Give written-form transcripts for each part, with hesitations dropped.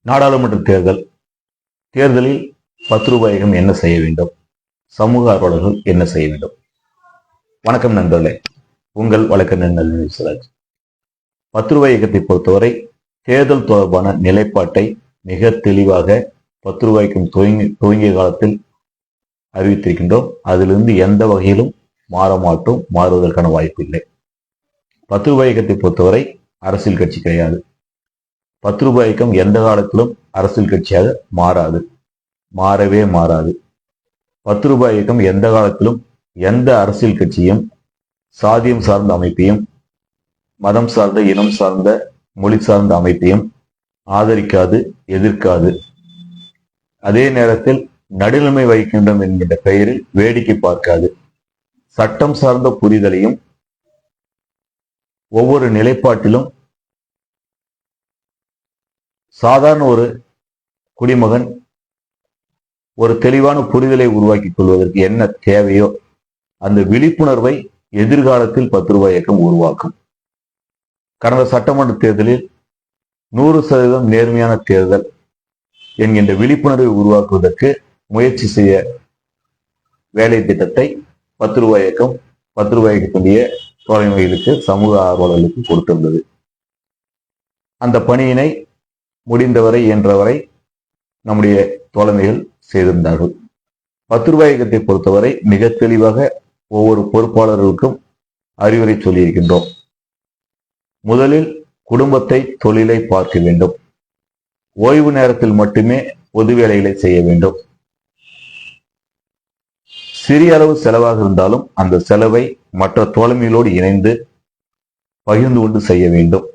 நாடாளுமன்ற தேர்தல். தேர்தலில் 10 ரூபாயகம் என்ன செய்ய வேண்டும்? சமூக ஆர்வலர்கள் என்ன செய்ய வேண்டும்? வணக்கம் நண்பர்களே, உங்கள் வழக்கறிஞர் நளினி சிராஜ். 10 ரூபாய் இயக்கத்தை பொறுத்தவரை தேர்தல் தொடர்பான நிலைப்பாட்டை மிக தெளிவாக 10 ரூபாய்க்கும் துவங்கிய காலத்தில் அறிவித்திருக்கின்றோம். அதிலிருந்து எந்த வகையிலும் மாற மாட்டோம், மாறுவதற்கான வாய்ப்பு இல்லை. 10 ரூபாய் இயக்கத்தை பொறுத்தவரை அரசியல் கட்சி கிடையாது. 10 ரூபாய் இயக்கம் எந்த காலத்திலும் அரசியல் கட்சியாக மாறாது, மாறவே மாறாது. 10 ரூபாய் இயக்கம் எந்த காலத்திலும் எந்த அரசியல் கட்சியும் சாதியம் சார்ந்த அமைப்பையும் மதம் சார்ந்த இனம் சார்ந்த மொழி சார்ந்த அமைப்பையும் ஆதரிக்காது, எதிர்க்காது. அதே நேரத்தில் நடுநிலைமை வகிக்கின்றோம் என்கின்ற பெயரில் வேடிக்கை பார்க்காது. சட்டம் சார்ந்த புரிதலையும் ஒவ்வொரு நிலைப்பாட்டிலும் சாதாரண ஒரு குடிமகன் ஒரு தெளிவான புரிதலை உருவாக்கிக் கொள்வதற்கு என்ன தேவையோ அந்த விழிப்புணர்வை எதிர்காலத்தில் 10 ரூபாய் இயக்கம் உருவாக்கும். கடந்த சட்டமன்ற தேர்தலில் 100% நேர்மையான தேர்தல் என்கின்ற விழிப்புணர்வை உருவாக்குவதற்கு முயற்சி செய்ய வேலை திட்டத்தை 10 ரூபாய் இயக்கம் 10 ரூபாய் இயக்கக்கூடிய தோழமைகளுக்கு, சமூக ஆர்வலர்களுக்கு கொடுத்திருந்தது. அந்த பணியினை முடிந்தவரை இயன்றவரை நம்முடைய தோழமைகள் செய்திருந்தார்கள். 10 ரூபாய் இயக்கத்தை பொறுத்தவரை மிக தெளிவாக ஒவ்வொரு பொறுப்பாளர்களுக்கும் அறிவுரை சொல்லியிருக்கின்றோம். முதலில் குடும்பத்தை, தொழிலை பார்க்க வேண்டும். ஓய்வு நேரத்தில் மட்டுமே பொது வேலைகளை செய்ய வேண்டும். சிறிய அளவு செலவாக இருந்தாலும் அந்த செலவை மற்ற தோழமைகளோடு இணைந்து பகிர்ந்து கொண்டு செய்ய வேண்டும்.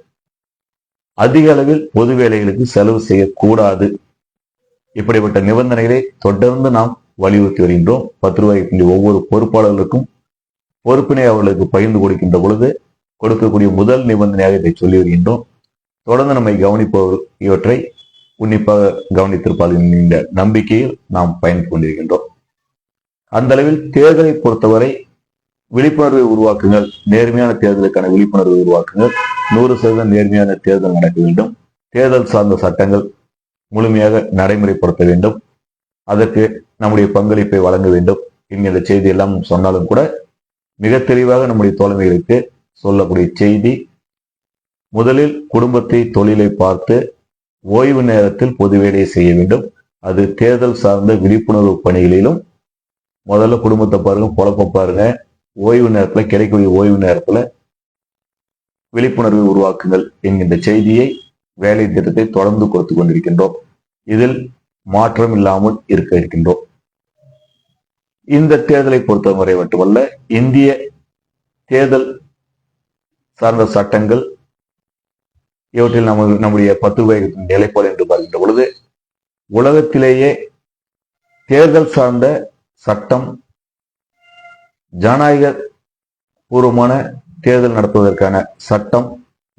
அதிக அளவில் பொது வேலைகளுக்கு செலவு செய்யக்கூடாது. இப்படிப்பட்ட நிபந்தனைகளை தொடர்ந்து நாம் வலியுறுத்தி வருகின்றோம். 10 ரூபாய்க்கு ஒவ்வொரு பொறுப்பாளர்களுக்கும் பொறுப்பினை அவர்களுக்கு பகிர்ந்து கொடுக்கின்ற பொழுது கொடுக்கக்கூடிய முதல் நிபந்தனையாக இதை சொல்லி வருகின்றோம். தொடர்ந்து நம்மை கவனிப்பவர்கள் இவற்றை உன்னிப்பாக கவனித்திருப்பார்கள் என்கின்ற நம்பிக்கையில் நாம் பயணித்துக் கொண்டிருக்கின்றோம். அந்த அளவில் தேர்தலை பொறுத்தவரை விழிப்புணர்வை உருவாக்குங்கள். நேர்மையான தேர்தலுக்கான விழிப்புணர்வை உருவாக்குங்கள். 100% நேர்மையான தேர்தல் நடக்க வேண்டும். தேர்தல் சார்ந்த சட்டங்கள் முழுமையாக நடைமுறைப்படுத்த வேண்டும். அதற்கு நம்முடைய பங்களிப்பை வழங்க வேண்டும் என்கிற செய்தி எல்லாம் சொன்னாலும் கூட மிக தெளிவாக நம்முடைய தோழமைகளுக்கு சொல்லக்கூடிய செய்தி, முதலில் குடும்பத்தை, தொழிலை பார்த்து ஓய்வு நேரத்தில் பொது வேலையை செய்ய வேண்டும். அது தேர்தல் சார்ந்த விழிப்புணர்வு பணிகளிலும் முதல்ல குடும்பத்தை பாருங்க, பொழப்ப பாருங்க. ஓய்வு நேரத்துல, கிடைக்கக்கூடிய ஓய்வு நேரத்துல விழிப்புணர்வை உருவாக்குங்கள் என்கின்ற செய்தியை, வேலை திட்டத்தை தொடர்ந்து கொடுத்து கொண்டிருக்கின்றோம். இதில் மாற்றம் இல்லாமல் இருக்க இருக்கின்றோம். இந்த தேர்தலை பொறுத்தவரை மட்டுமல்ல, இந்திய தேர்தல் சார்ந்த சட்டங்கள் இவற்றில் நம்முடைய 10 ரூபாய் நிலைப்பாடு என்று பார்க்கின்ற பொழுது, உலகத்திலேயே தேர்தல் சார்ந்த சட்டம், ஜனநாயக பூர்வமான தேர்தல் நடத்துவதற்கான சட்டம்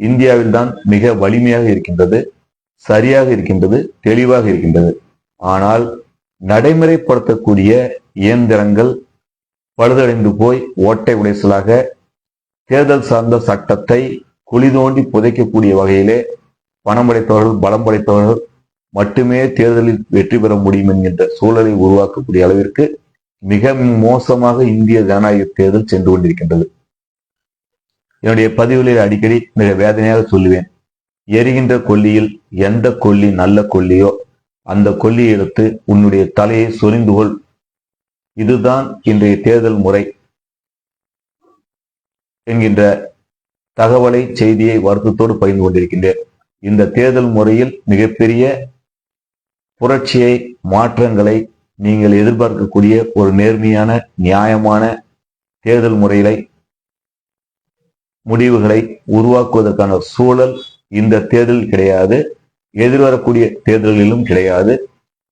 இந்தியாவில் தான் மிக வலிமையாக இருக்கின்றது, சரியாக இருக்கின்றது, தெளிவாக இருக்கின்றது. ஆனால் நடைமுறைப்படுத்தக்கூடிய இயந்திரங்கள் பழுதடைந்து போய் ஓட்டை உடைசலாக தேர்தல் சார்ந்த சட்டத்தை குழி தோண்டி புதைக்கக்கூடிய வகையிலே பணம் படைத்தவர்கள், பலம் படைத்தவர்கள் மட்டுமே தேர்தலில் வெற்றி பெற முடியும் என்கின்ற சூழலை உருவாக்கக்கூடிய அளவிற்கு மிக மோசமாக இந்திய ஜனநாயக தேர்தல் சென்று கொண்டிருக்கின்றது. என்னுடைய பதிவுகளில் அடிக்கடி மிக வேதனையாக சொல்லுவேன், எரிகின்ற கொல்லியில் எந்த கொல்லி நல்ல கொல்லியோ அந்த கொல்லியை எடுத்து உன்னுடைய தலையை சொரிந்து கொள். இதுதான் இன்றைய தேர்தல் முறை என்கின்ற தகவலை, செய்தியை வருத்தத்தோடு பகிர்ந்து கொண்டிருக்கின்றேன். இந்த தேர்தல் முறையில் மிகப்பெரிய புரட்சியை, மாற்றங்களை நீங்கள் எதிர்பார்க்கக்கூடிய ஒரு நேர்மையான, நியாயமான தேர்தல் முறைகளை, முடிவுகளை உருவாக்குவதற்கான சூழல் இந்த தேர்தல் கிடையாது, எதிர்வரக்கூடிய தேர்தல்களிலும் கிடையாது.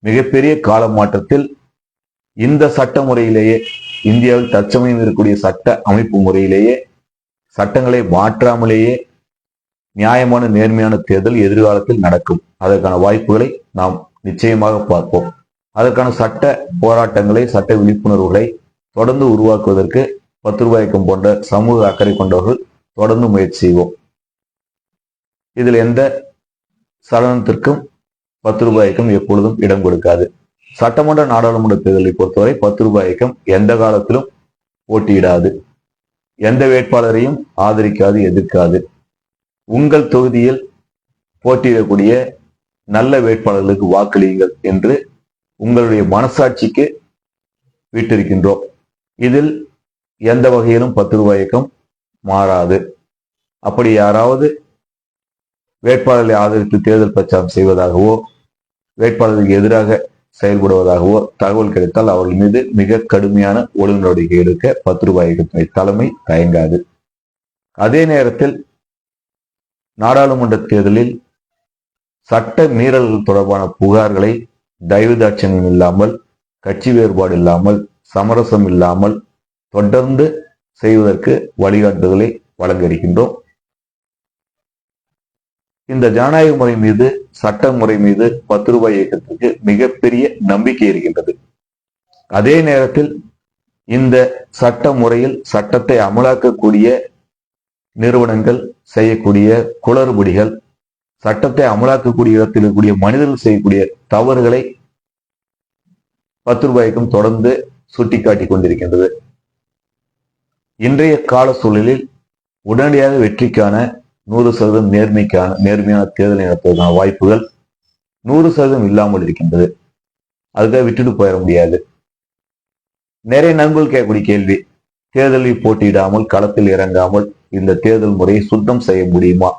மிகப்பெரிய கால மாற்றத்தில் இந்த சட்ட முறையிலேயே, இந்தியாவில் தற்சமயம் இருக்கக்கூடிய சட்ட அமைப்பு முறையிலேயே சட்டங்களை மாற்றாமலேயே நியாயமான, நேர்மையான தேர்தல் எதிர்காலத்தில் நடக்கும். அதற்கான வாய்ப்புகளை நாம் நிச்சயமாக பார்ப்போம். அதற்கான சட்ட போராட்டங்களை, சட்ட விழிப்புணர்வுகளை தொடர்ந்து உருவாக்குவதற்கு 10 ரூபாய் இயக்கம் போன்ற சமூக அக்கறை கொண்டவர்கள் தொடர்ந்து முயற்சி செய்வோம். இதில் எந்த சலனத்திற்கும் ரூபாய் இயக்கம் எப்பொழுதும் இடம் கொடுக்காது. சட்டமன்ற நாடாளுமன்ற தேர்தலை பொறுத்தவரை ரூபாய் இயக்கம் எந்த காலத்திலும் போட்டியிடாது, எந்த வேட்பாளரையும் ஆதரிக்காது, எதிர்க்காது. உங்கள் தொகுதியில் போட்டியிடக்கூடிய நல்ல வேட்பாளர்களுக்கு வாக்களியுங்கள் என்று உங்களுடைய மனசாட்சிக்கு விட்டிருக்கின்றோம். இதில் எந்த வகையிலும் ரூபாய் இயக்கம் மாறாது. அப்படி யாராவது வேட்பாளர்களை ஆதரித்து தேர்தல் பிரச்சாரம் செய்வதாகவோ வேட்பாளர்களுக்கு எதிராக செயல்படுவதாகவோ தகவல் கிடைத்தால் அவர்கள் மீது மிக கடுமையான ஒழுங்கு நடவடிக்கை எடுக்க ரூபாய் இயக்கத்தினை தலைமை தயங்காது. அதே நேரத்தில் நாடாளுமன்ற தேர்தலில் சட்ட மீறல்கள் தொடர்பான புகார்களை தயவுதாட்சணியம் இல்லாமல், கட்சி வேறுபாடு இல்லாமல், சமரசம் இல்லாமல் தொடர்ந்து செய்வதற்கு வழிகாட்டுதலை வழங்க இருக்கின்றோம். இந்த ஜனநாயக முறை மீது, சட்ட முறை மீது ரூபாய் இயக்கத்திற்கு மிகப்பெரிய நம்பிக்கை இருக்கின்றது. அதே நேரத்தில் இந்த சட்ட முறையில் சட்டத்தை அமலாக்கக்கூடிய நிறுவனங்கள் செய்யக்கூடிய குளறுபடிகள், சட்டத்தை அமலாக்கக்கூடிய இடத்தில் இருக்கக்கூடிய மனிதர்கள் செய்யக்கூடிய தவறுகளை ரூபாய் இயக்கம் தொடர்ந்து சுட்டிக்காட்டிக் கொண்டிருக்கின்றது. இன்றைய கால சூழலில் உடனடியாக வெற்றிக்கான 100% நேர்மையான தேர்தலை நடத்துவதற்கான வாய்ப்புகள் 100% இல்லாமல் இருக்கின்றது. அதுக்காக விட்டுட்டு போயிட முடியாது. நிறைய நண்பர்கள் கேட்கக்கூடிய கேள்வி, தேர்தலில் போட்டியிடாமல், களத்தில் இறங்காமல் இந்த தேர்தல் முறையை சுத்தம் செய்ய முடியுமா?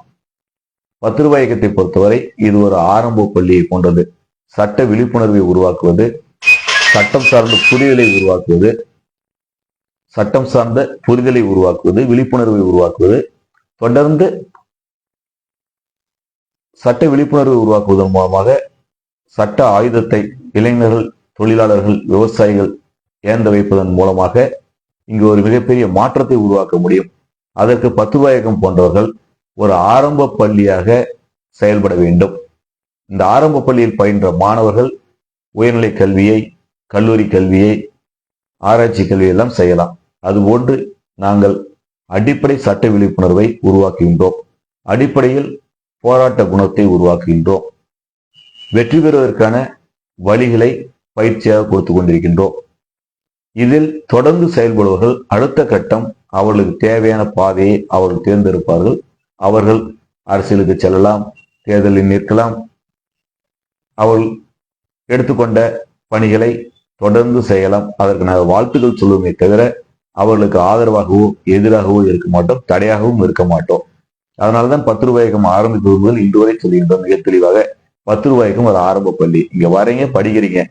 ரூபாய் இயக்கத்தை பொறுத்தவரை இது ஒரு ஆரம்ப பள்ளியை போன்றது. சட்ட விழிப்புணர்வை உருவாக்குவது, சட்டம் சார்ந்த புரிதலை உருவாக்குவது, சட்டம் சார்ந்த புரிதலை உருவாக்குவது, விழிப்புணர்வை உருவாக்குவது, தொடர்ந்து சட்ட விழிப்புணர்வை உருவாக்குவதன் மூலமாக சட்ட ஆயுதத்தை இளைஞர்கள், தொழிலாளர்கள், விவசாயிகள் ஏந்த வைப்பதன் மூலமாக இங்கு ஒரு மிகப்பெரிய மாற்றத்தை உருவாக்க முடியும். அதற்கு ரூபாய் இயக்கம் போன்றவர்கள் ஒரு ஆரம்ப பள்ளியாக செயல்பட வேண்டும். இந்த ஆரம்ப பள்ளியில் பயின்ற மாணவர்கள் உயர்நிலை கல்வியை, கல்லூரி கல்வியை, ஆராய்ச்சி கல்வியை எல்லாம் செய்யலாம். அதுபோன்று நாங்கள் அடிப்படை சட்ட விழிப்புணர்வை உருவாக்குகின்றோம். அடிப்படையில் போராட்ட குணத்தை உருவாக்குகின்றோம். வெற்றி பெறுவதற்கான வழிகளை பயிற்சியாக கொடுத்து கொண்டிருக்கின்றோம். இதில் தொடர்ந்து செயல்படுவர்கள் அடுத்த கட்டம் அவர்களுக்கு தேவையான பாதையை அவர்கள் தேர்ந்தெடுப்பார்கள். அவர்கள் அரசியலுக்கு செல்லலாம், தேர்தலில் நிற்கலாம். அவர்கள் எடுத்துக்கொண்ட பணிகளை தொடர்ந்து செய்யலாம். அதற்கு நாங்கள் வாழ்த்துக்கள் சொல்லுவோமே தவிர அவர்களுக்கு ஆதரவாகவோ எதிராகவோ இருக்க மாட்டோம், தடையாகவும் இருக்க மாட்டோம். அதனால்தான் ரூபாய் இயக்கம் ஆரம்பிப்பது முதல் இன்று வரை சொல்லுகின்றோம் மிக தெளிவாக. ரூபாய் இயக்கம் ஒரு ஆரம்ப பள்ளி. இங்க வரீங்க, படிக்கிறீங்க,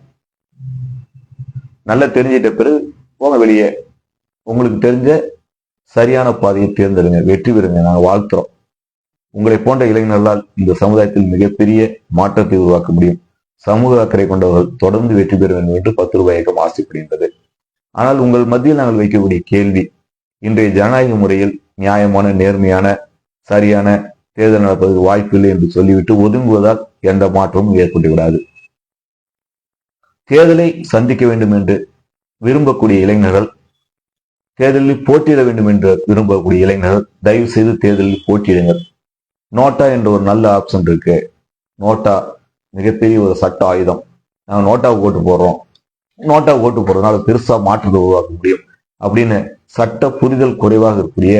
நல்லா தெரிஞ்சிட்ட பிறகு போங்க வெளியே. உங்களுக்கு தெரிஞ்ச சரியான பாதையை தேர்ந்தெடுங்க, வெற்றி பெறுங்க. நாங்கள் வாழ்த்துறோம். உங்களை போன்ற இளைஞர்களால் இந்த சமுதாயத்தில் மிகப்பெரிய மாற்றத்தை உருவாக்க முடியும். சமூக அக்கறை கொண்டவர்கள் தொடர்ந்து வெற்றி பெற வேண்டும் என்று ரூபாய் இயக்கம் ஆசைப்படுகின்றது. ஆனால் உங்கள் மத்தியில் நாங்கள் வைக்கக்கூடிய கேள்வி, இன்றைய ஜனநாயக முறையில் நியாயமான, நேர்மையான, சரியான தேர்தல் நடப்பதற்கு வாய்ப்பில்லை என்று சொல்லிவிட்டு ஒதுங்குவதால் எந்த மாற்றமும் ஏற்பட்டு விடாது. தேர்தலை சந்திக்க வேண்டும் என்று விரும்பக்கூடிய இளைஞர்கள், தேர்தலில் போட்டியிட வேண்டும் என்று விரும்பக்கூடிய இளைஞர்கள் தயவு செய்து தேர்தலில் போட்டியிடுங்கள். நோட்டா என்ற ஒரு நல்ல ஆப்ஷன் இருக்கு. நோட்டா மிகப்பெரிய ஒரு சட்ட ஆயுதம். நாங்கள் நோட்டாவுக்கு ஓட்டு போடுறோம், நோட்டாவுக்கு ஓட்டு போடுறதுனால பெருசா மாற்றத்தை உருவாக்க முடியும் அப்படின்னு சட்ட புரிதல் குறைவாக இருக்கக்கூடிய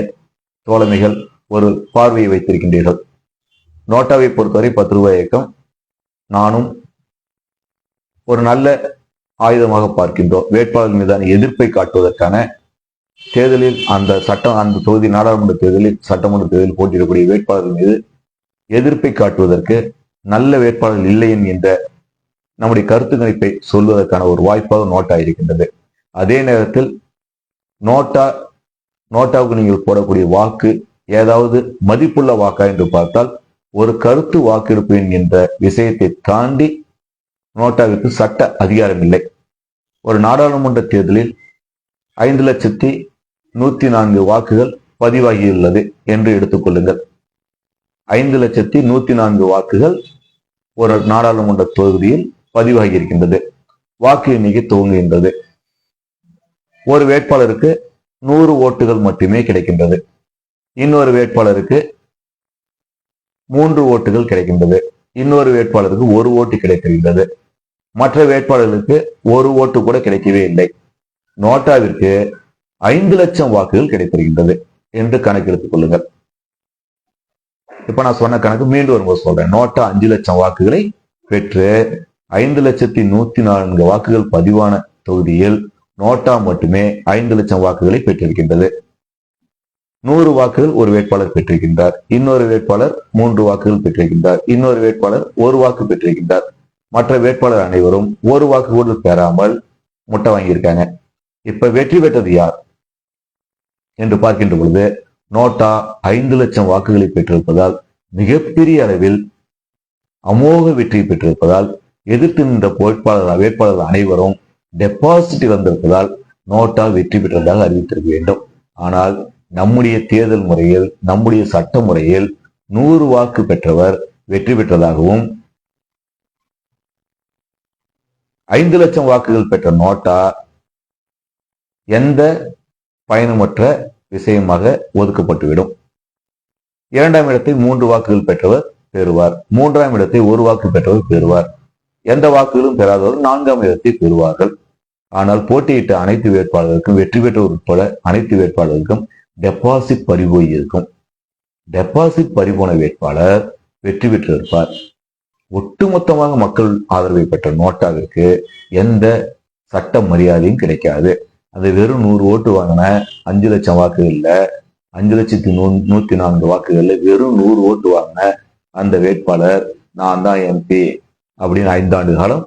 தோழமைகள் ஒரு பார்வையை வைத்திருக்கின்றீர்கள். நோட்டாவை பொறுத்தவரை ரூபாய் இயக்கம் நானும் ஒரு நல்ல ஆயுதமாக பார்க்கின்றோம். வேட்பாளர் மீதான எதிர்ப்பை காட்டுவதற்கான தேர்தலில் அந்த தொகுதி நாடாளுமன்ற தேர்தலில், சட்டமன்ற தேர்தலில் போட்டியிடக்கூடிய வேட்பாளர்கள் மீது எதிர்ப்பை காட்டுவதற்கு, நல்ல வேட்பாளர்கள் இல்லை என்கின்ற நம்முடைய கருத்து கணிப்பை சொல்வதற்கான ஒரு வாய்ப்பாக நோட்டா இருக்கின்றது. அதே நேரத்தில் நோட்டாவுக்கு நீங்கள் போடக்கூடிய வாக்கு ஏதாவது மதிப்புள்ள வாக்கா என்று பார்த்தால் ஒரு கருத்து வாக்கெடுப்பு என்கின்ற விஷயத்தை தாண்டி நோட்டாவிற்கு சட்ட அதிகாரம் இல்லை. ஒரு நாடாளுமன்ற தேர்தலில் 5,104,000 வாக்குகள் பதிவாகியுள்ளது என்று எடுத்துக்கொள்ளுங்கள். 5,104,000 வாக்குகள் ஒரு நாடாளுமன்ற தொகுதியில் பதிவாகி இருக்கின்றது. வாக்கு எண்ணிக்கை துவங்குகின்றது. ஒரு வேட்பாளருக்கு 100 ஓட்டுகள் மட்டுமே கிடைக்கின்றது. இன்னொரு வேட்பாளருக்கு 3 ஓட்டுகள் கிடைக்கின்றது. இன்னொரு வேட்பாளருக்கு ஒரு ஓட்டு கிடைத்திருந்தது. மற்ற வேட்பாளர்களுக்கு ஒரு ஓட்டு கூட கிடைக்கவே இல்லை. நோட்டாவிற்கு 5 லட்சம் வாக்குகள் கிடைத்திருக்கின்றது என்று கணக்கெடுத்துக் கொள்ளுங்கள். இப்ப நான் சொன்ன கணக்கு மீண்டும் வரும்போது சொல்றேன். நோட்டா 5 லட்சம் வாக்குகளை பெற்று 5,104 வாக்குகள் பதிவான தொகுதியில் நோட்டா மட்டுமே 5 லட்சம் வாக்குகளை பெற்றிருக்கின்றது. 100 வாக்குகள் ஒரு வேட்பாளர் பெற்றிருக்கின்றார். இன்னொரு வேட்பாளர் 3 வாக்குகள் பெற்றிருக்கின்றார். இன்னொரு வேட்பாளர் 1 வாக்கு பெற்றிருக்கின்றார். மற்ற வேட்பாளர் அனைவரும் 1 வாக்கு கூட பெறாமல் முட்டை வாங்கியிருக்காங்க. இப்ப வெற்றி பெற்றது யார் என்று பார்க்கின்ற பொழுது நோட்டா 5 லட்சம் வாக்குகளை பெற்றிருப்பதால் மிகப்பெரிய அளவில் அமோக வெற்றி பெற்றிருப்பதால் எதிர்த்து நின்ற வேட்பாளர்கள் அனைவரும் டெபாசிட் வந்திருப்பதால் நோட்டா வெற்றி பெற்றதாக அறிவித்திருக்க வேண்டும். ஆனால் நம்முடைய தேர்தல் முறையில், நம்முடைய சட்ட முறையில் 100 வாக்கு பெற்றவர் வெற்றி பெற்றதாகவும் 5 லட்சம் வாக்குகள் பெற்ற நோட்டா எந்த பயனுமற்ற விஷயமாக ஒதுக்கப்பட்டுவிடும். 2ஆம் இடத்தை 3 வாக்குகள் பெற்றவர் பெறுவார். 3ஆம் இடத்தை 1 வாக்கு பெற்றவர் பெறுவார். எந்த வாக்குகளும் பெறாதவர் 4ஆம் இடத்தை பெறுவார்கள். ஆனால் போட்டியிட்ட அனைத்து வேட்பாளர்களுக்கும், வெற்றி பெற்றவர் உட்பட அனைத்து வேட்பாளர்களுக்கும் டெபாசிட் பறிபோய் இருக்கும். டெபாசிட் பறிபோன வேட்பாளர் வெற்றி பெற்றிருப்பார். ஒட்டுமொத்தமாக மக்கள் ஆதரவை பெற்ற நோட்டாவிற்கு எந்த சட்ட மரியாதையும் கிடைக்காது. அது வெறும் 100 ஓட்டு வாங்கின 5 லட்சம் வாக்குகள்ல 5,104 வாக்குகள்ல வெறும் 100 ஓட்டு வாங்கின அந்த வேட்பாளர் நான் தான் எம்பி அப்படின்னு 5 ஆண்டு காலம்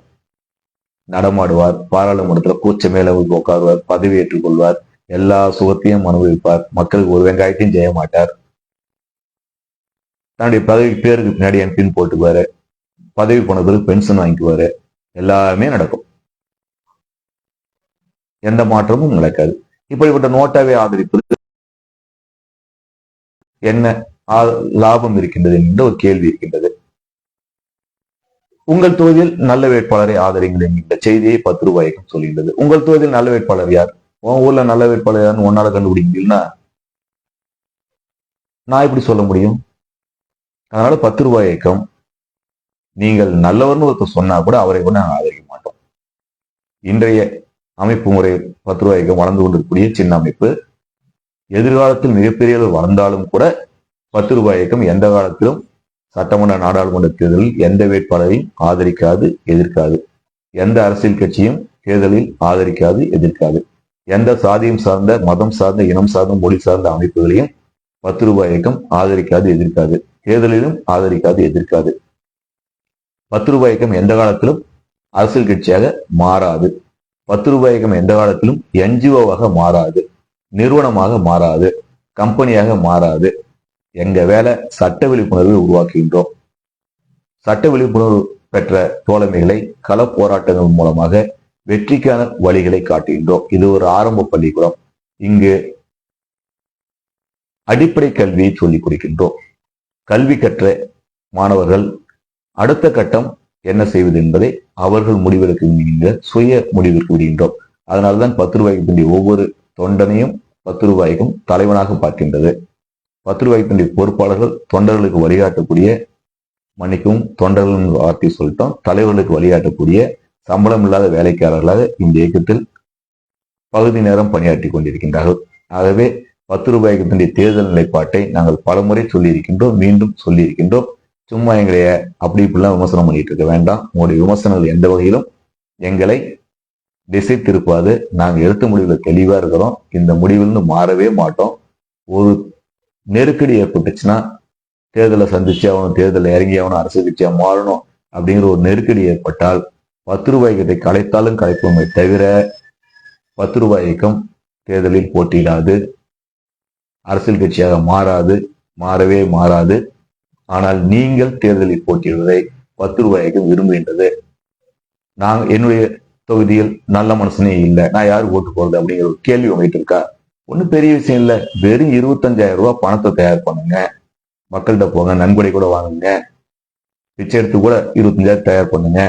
நடமாடுவார். பாராளுமன்றத்தில் கூச்ச மேல உட்காருவார், பதவி ஏற்றுக் கொள்வார், எல்லா சுகத்தையும் அனுபவிப்பார். மக்களுக்கு ஒரு வெங்காயத்தையும் செய்ய மாட்டார். தன்னுடைய பதவி பேருக்கு பின்னாடி எம்பின்னு போட்டுக்குவாரு. பதவி போன பிறகு பென்ஷன் வாங்கிக்குவாரு. எல்லாமே நடக்கும். எந்த மாற்றமும் நடக்காது. இப்படிப்பட்ட நோட்டாவை ஆதரிப்பது என்ன லாபம் இருக்கின்றது என்ற ஒரு கேள்வி இருக்கின்றது. உங்கள் தொகுதியில் நல்ல வேட்பாளரை ஆதரிங்கள் என்கின்ற செய்தியை 10 ரூபாய்க்கு சொல்கின்றது. உங்கள் தொகுதியில் நல்ல வேட்பாளர் யார்? உன் ஊர்ல நல்ல வேட்பாளர் யாருன்னு ஒன்னால கண்டுபிடிக்கலன்னா நான் எப்படி சொல்ல முடியும்? அதனால 10 ரூபாய் இயக்கம் நீங்கள் நல்லவர்னு ஒருத்தர் சொன்னா கூட அவரை கூட நாங்கள் ஆதரிக்க மாட்டோம். இன்றைய அமைப்பு முறை 10 ரூபாய் இயக்கம் வளர்ந்து கொண்டிருக்கக்கூடிய சின்ன அமைப்பு. எதிர்காலத்தில் மிகப்பெரிய அளவு வளர்ந்தாலும் கூட 10 ரூபாய் இயக்கம் எந்த காலத்திலும் சட்டமன்ற நாடாளுமன்ற தேர்தலில் எந்த வேட்பாளரையும் ஆதரிக்காது, எதிர்க்காது. எந்த அரசியல் கட்சியும் தேர்தலில் ஆதரிக்காது, எதிர்க்காது. எந்த சாதியம் சார்ந்த, மதம் சார்ந்த, இனம் சார்ந்த, மொழி சார்ந்த அமைப்புகளையும் 10 ரூபாய் இயக்கம் ஆதரிக்காது, எதிர்க்காது. தேர்தலிலும் ஆதரிக்காது, எதிர்க்காது. 10 ரூபாய் இயக்கம் எந்த காலத்திலும் அரசியல் கட்சியாக மாறாது. 10 ரூபாய் இயக்கம் எந்த காலத்திலும் என்ஜிஓவாக மாறாது, நிறுவனமாக மாறாது, கம்பெனியாக மாறாது. எங்க வேலை சட்ட விழிப்புணர்வை உருவாக்குகின்றோம். சட்ட விழிப்புணர்வு பெற்ற தோழமைகளை கள போராட்டங்கள் மூலமாக வெற்றிக்கான வழிகளை காட்டுகின்றோம். இது ஒரு ஆரம்ப பள்ளிக்கூடம். இங்கு அடிப்படை கல்வியை சொல்லிக் கொடுக்கின்றோம். கல்வி கற்ற மாணவர்கள் அடுத்த கட்டம் என்ன செய்வது என்பதை அவர்கள் முடிவெடுக்க சுய முடிவிற்கு விடுகின்றோம். அதனால்தான் 10 ரூபாய்க்கு வேண்டிய ஒவ்வொரு தொண்டனையும் 10 ரூபாய்க்கும் தலைவனாக பார்க்கின்றது. 10 ரூபாய்க்கு வேண்டிய பொறுப்பாளர்கள் தொண்டர்களுக்கு வழிகாட்டக்கூடிய, மன்னிக்கும் தொண்டர்கள் வார்த்தை சொல்லிட்டோம், தலைவர்களுக்கு வழிகாட்டக்கூடிய சம்பளம் இல்லாத வேலைக்காரர்களாக இந்த இயக்கத்தில் பகுதி நேரம் பணியாற்றி கொண்டிருக்கின்றார்கள். ஆகவே 10 ரூபாய்க்கு வேண்டிய தேர்தல் நிலைப்பாட்டை நாங்கள் பலமுறை சொல்லியிருக்கின்றோம், மீண்டும் சொல்லியிருக்கின்றோம். சும்மா எங்களைய அப்படி இப்படிலாம் விமர்சனம் பண்ணிட்டு இருக்க வேண்டாம். உங்களுடைய விமர்சனங்கள் எந்த வகையிலும் எங்களை திசை திருப்பாது. நாங்கள் எடுத்த முடிவில் தெளிவா இருக்கிறோம். இந்த முடிவில் மாறவே மாட்டோம். ஒரு நெருக்கடி ஏற்பட்டுச்சுன்னா தேர்தலை சந்திச்சு அவனும் தேர்தலில் இறங்கி அவனும் அரசு கட்சியா மாறணும் அப்படிங்கிற ஒரு நெருக்கடி ஏற்பட்டால் 10 ரூபாய் இயக்கத்தை கலைத்தாலும் கலைப்போமே தவிர 10 ரூபாய் இயக்கம் தேர்தலில் போட்டியிடாது, அரசியல் கட்சியாக மாறாது, மாறவே மாறாது. ஆனால் நீங்கள் தேர்தலில் போட்டியிடுவதை 10 ரூபாய் இயக்கம் விரும்புகின்றது. நான் என்னுடைய தொகுதியில் நல்ல மனுஷனே இல்லை, நான் யாருக்கு ஓட்டு போறது அப்படிங்கிற ஒரு கேள்வி உங்ககிட்ட இருக்கா? ஒன்றும் பெரிய விஷயம் இல்லை. வெறும் 25,000 ரூபாய் பணத்தை தயார் பண்ணுங்க, மக்கள்கிட்ட போங்க, நன்கொடை கூட வாங்குங்க, பிச்சை எடுத்து கூட 25,000 தயார் பண்ணுங்க.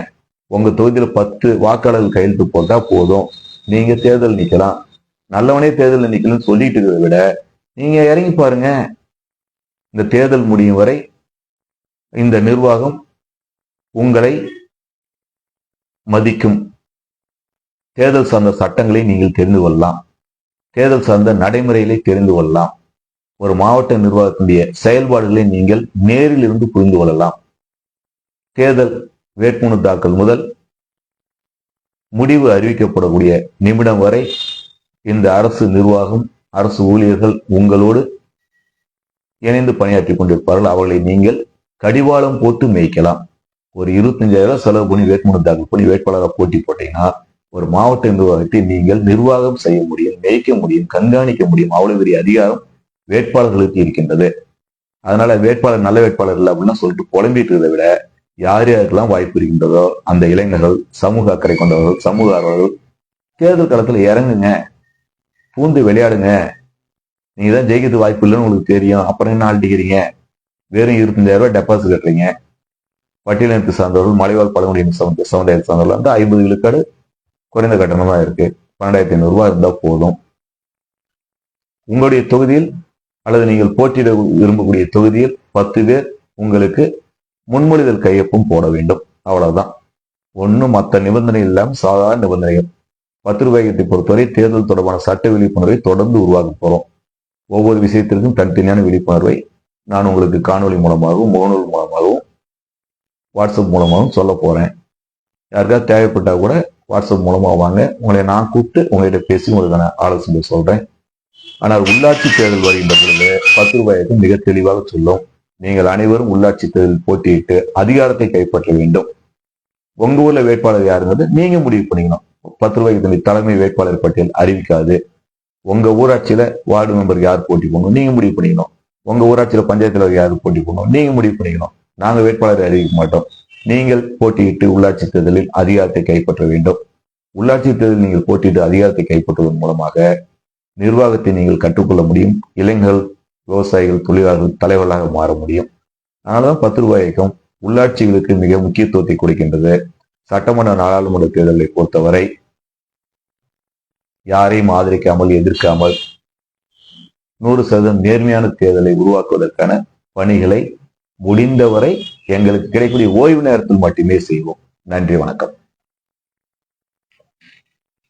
உங்க தொகுதியில 10 வாக்காளர்கள் கையெழுத்து போட்டா போதும், நீங்க தேர்தல் நிக்கலாம். நல்லவனே தேர்தல் நிக்கலன்னு சொல்லிட்டு இருக்கிறத விட நீங்க இறங்கி பாருங்க. இந்த தேர்தல் முடியும் வரை இந்த நிர்வாகம் உங்களை மதிக்கும். தேர்தல் சார்ந்த சட்டங்களை நீங்கள் தெரிந்து கொள்ளலாம். தேர்தல் சார்ந்த நடைமுறைகளை தெரிந்து கொள்ளலாம். ஒரு மாவட்ட நிர்வாகத்தினுடைய செயல்பாடுகளை நீங்கள் நேரில் இருந்து புரிந்து கொள்ளலாம். தேர்தல் வேட்புமனு தாக்கல் முதல் முடிவு அறிவிக்கப்படக்கூடிய நிமிடம் வரை இந்த அரசு நிர்வாகம், அரசு ஊழியர்கள் உங்களோடு இணைந்து பணியாற்றி கொண்டிருப்பார்கள். அவர்களை நீங்கள் கடிவாளம் போட்டு மேய்க்கலாம். ஒரு 25,000 செலவு பண்ணி வேட்புமனு தாக்கல் பண்ணி வேட்பாளராக போட்டி போட்டீங்கன்னா ஒரு மாவட்ட நிர்வாகத்தை நீங்கள் நிர்வாகம் செய்ய முடியும், மேய்க்க முடியும், கண்காணிக்க முடியும். அவ்வளவு பெரிய அதிகாரம் வேட்பாளர்களுக்கு இருக்கின்றது. அதனால வேட்பாளர் நல்ல வேட்பாளர் இல்லை அப்படின்னு சொல்லிட்டு புலம்பிட்டு இருக்கிறத விட யார் யாருக்கெல்லாம் வாய்ப்பு இருக்கின்றதோ அந்த இளைஞர்கள், சமூக அக்கறை கொண்டவர்கள், சமூக ஆர்வலர்கள் தேர்தல் களத்துல இறங்குங்க, பூந்து விளையாடுங்க. நீங்க தான் ஜெயிக்கிறது வாய்ப்பு இல்லைன்னு உங்களுக்கு தெரியும், அப்புறம் என்ன ஆள்டிக்கிறீங்க? வெறும் 25,000 டெபாசிட் கட்டுறீங்க. பட்டியலினத்தை சார்ந்தவர்கள், மலைவாழ் பழங்குடியின சமுதாயத்தை சார்ந்தவர்கள் வந்து 50 விழுக்காடு குறைந்த கட்டணம் தான் இருக்கு. 12,500 ரூபாய் இருந்தா போதும். உங்களுடைய தொகுதியில் அல்லது நீங்கள் போட்டியிட விரும்பக்கூடிய தொகுதியில் 10 பேர் உங்களுக்கு முன்மொழிதல் கையொப்பம் போட வேண்டும். அவ்வளவுதான். ஒன்னும் மற்ற நிபந்தனை இல்லாம சாதாரண நிபந்தனைகள். 10 ரூபாய்க்கு பொறுத்தவரை தேர்தல் தொடர்பான சட்ட விழிப்புணர்வை தொடர்ந்து உருவாக்க போறோம். ஒவ்வொரு விஷயத்திற்கும் தனித்தனியான விழிப்புணர்வை நான் உங்களுக்கு காணொலி மூலமாகவும், முகநூல் மூலமாகவும், வாட்ஸ்அப் மூலமாகவும் சொல்ல போறேன். யாருக்காவது தேவைப்பட்டா கூட வாட்ஸ்அப் மூலமா வாங்க, உங்களை நான் கூப்பிட்டு உங்கள்கிட்ட பேசி உங்களுக்கு நான் ஆலோசனை சொல்றேன். ஆனால் உள்ளாட்சி தேர்தல் வருகின்ற பொழுது 10 ரூபாய்க்கு மிக தெளிவாக சொல்லும். நீங்கள் அனைவரும் உள்ளாட்சி தேர்தலில் போட்டியிட்டு அதிகாரத்தை கைப்பற்ற வேண்டும். உங்க ஊர்ல வேட்பாளர் யாருங்கிறது நீங்க முடிவு பண்ணிக்கணும். 10 ரூபாய்க்கு தலைமை வேட்பாளர் பட்டியல் அறிவிக்காது. உங்க ஊராட்சியில வார்டு மெம்பர் யார் போட்டி போடணும் நீங்க முடிவு பண்ணிக்கணும். உங்க ஊராட்சியில பஞ்சாயத்து தலைவர் யாரு போட்டி போடணும் நீங்க முடிவு பண்ணிக்கணும். நாங்க வேட்பாளரை அறிவிக்க மாட்டோம். நீங்கள் போட்டியிட்டு உள்ளாட்சி தேர்தலில் அதிகாரத்தை கைப்பற்ற வேண்டும். உள்ளாட்சி தேர்தலில் நீங்கள் போட்டியிட்டு அதிகாரத்தை கைப்பற்றுவதன் மூலமாக நிர்வாகத்தை நீங்கள் கற்றுக்கொள்ள முடியும். இளைஞர்கள், விவசாயிகள், தொழிலாளர்கள் தலைவர்களாக மாற முடியும். அதனாலதான் 10 ரூபாய்க்கும் உள்ளாட்சிகளுக்கு மிக முக்கியத்துவத்தை கொடுக்கின்றது. சட்டமன்ற, நாடாளுமன்ற தேர்தலை பொறுத்தவரை யாரையும் ஆதரிக்காமல், எதிர்க்காமல் 100% நேர்மையான தேர்தலை உருவாக்குவதற்கான பணிகளை முடிந்தவரை எங்களுக்கு கிடைக்கக்கூடிய ஓய்வு நேரத்தில் மட்டுமே செய்வோம். நன்றி, வணக்கம்.